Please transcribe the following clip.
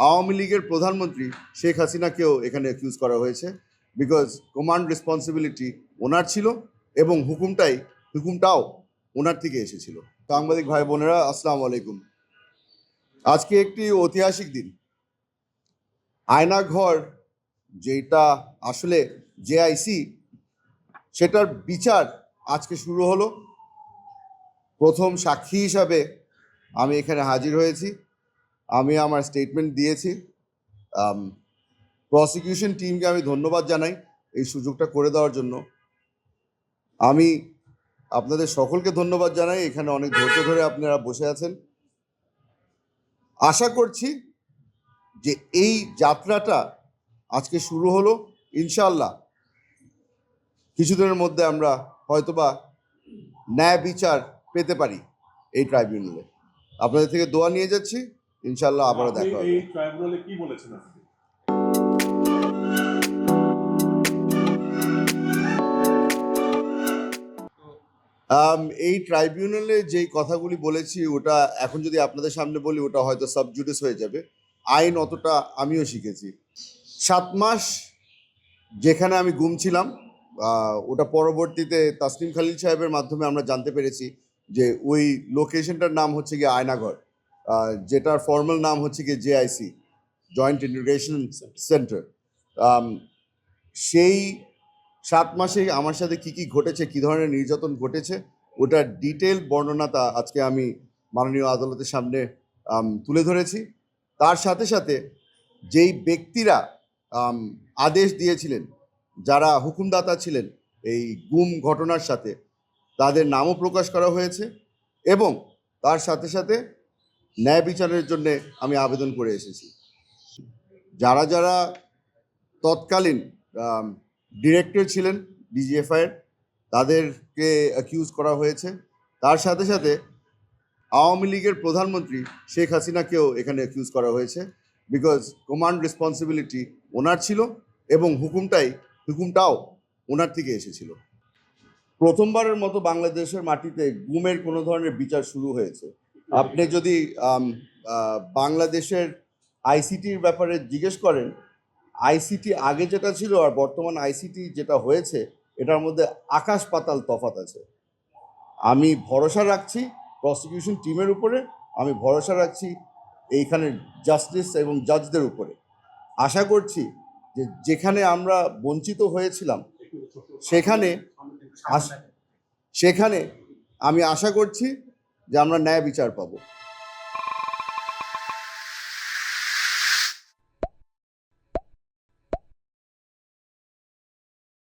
আওয়ামী লীগের প্রধানমন্ত্রী শেখ হাসিনাকেও এখানে অ্যাকিউজ করা হয়েছে, বিকজ কমান্ড রেসপন্সিবিলিটি ওনার ছিল এবং হুকুমটাও ওনার থেকে এসেছিল। সাংবাদিক ভাই বোনেরা, আসসালামু আলাইকুম। আজকে একটি ঐতিহাসিক দিন। আয়নাঘর যেটা আসলে জেআইসি, সেটার বিচার আজকে শুরু হলো। প্রথম সাক্ষী হিসাবে আমি এখানে হাজির হয়েছি। আমি আমার স্টেটমেন্ট দিয়েছি। প্রসিকিউশন টিমকে আমি ধন্যবাদ জানাই এই সুযোগটা করে দেওয়ার জন্য। আমি আপনাদের সকলকে ধন্যবাদ জানাই, এখানে অনেক ধৈর্য ধরে আপনারা বসে আছেন। আশা করছি যে এই যাত্রাটা আজকে শুরু হলো, ইনশাআল্লাহ কিছুদিনের মধ্যে আমরা হয়তোবা ন্যায় বিচার পেতে পারি এই ট্রাইব্যুনালে। আপনাদের থেকে দোয়া নিয়ে যাচ্ছি, ইনশাআল্লাহ আবারও দেখা হবে। এই ট্রাইব্যুনালে কি বলেছেন আপনি? এই ট্রাইব্যুনালে যেই কথাগুলি বলেছি ওটা এখন যদি আপনাদের সামনে বলি ওটা হয়তো সাবজুডিস হয়ে যাবে। আইন অতটা আমিও শিখেছি। 7 মাস যেখানে আমি গুম ছিলাম, ওটা পরবর্তীতে তাসনিম খালিল সাহেবের মাধ্যমে আমরা জানতে পেরেছি যে ওই লোকেশনটার নাম হচ্ছে গিয়ে আয়নাঘর, যেটার ফর্মাল নাম হচ্ছে গিয়ে জেআইসি, জয়েন্ট ইন্টিগ্রেশন সেন্টার। সেই 7 মাসে আমার সাথে কি কি ঘটেছে, কি ধরনের নির্যাতন ঘটেছে, ওটার ডিটেল বর্ণনাটা আজকে আমি মাননীয় আদালতের সামনে তুলে ধরেছি। তার সাথে সাথে যেই ব্যক্তিরা আদেশ দিয়েছিলেন, যারা হুকুমদাতা ছিলেন এই গুম ঘটনার সাথে, তাদের নামও প্রকাশ করা হয়েছে এবং তার সাথে সাথে ন্যায় বিচারের জন্যে আমি আবেদন করে এসেছি। যারা যারা তৎকালীন ডিরেক্টর ছিলেন ডিজিএফআইয়ের, তাদেরকে অ্যাকিউজ করা হয়েছে। তার সাথে সাথে আওয়ামী লীগের প্রধানমন্ত্রী শেখ হাসিনাকেও এখানে অ্যাকিউজ করা হয়েছে, বিকজ কমান্ড রেসপন্সিবিলিটি ওনার ছিল এবং হুকুমটাও ওনার থেকে এসেছিল। প্রথমবারের মতো বাংলাদেশের মাটিতে গুমের কোনো ধরনের বিচার শুরু হয়েছে। আপনি যদি বাংলাদেশের আইসিটির ব্যাপারে জিজ্ঞেস করেন, আইসিটি আগে যেটা ছিল আর বর্তমান আইসিটি যেটা হয়েছে, এটার মধ্যে আকাশ পাতাল তফাৎ আছে। আমি ভরসা রাখছি প্রসিকিউশন টিমের উপরে, আমি ভরসা রাখছি এইখানের জাস্টিস এবং জাজদের উপরে। আশা করছি যে যেখানে আমরা বঞ্চিত হয়েছিলাম সেখানে আমি আশা করছি যে আমরা ন্যায় বিচার পাবো।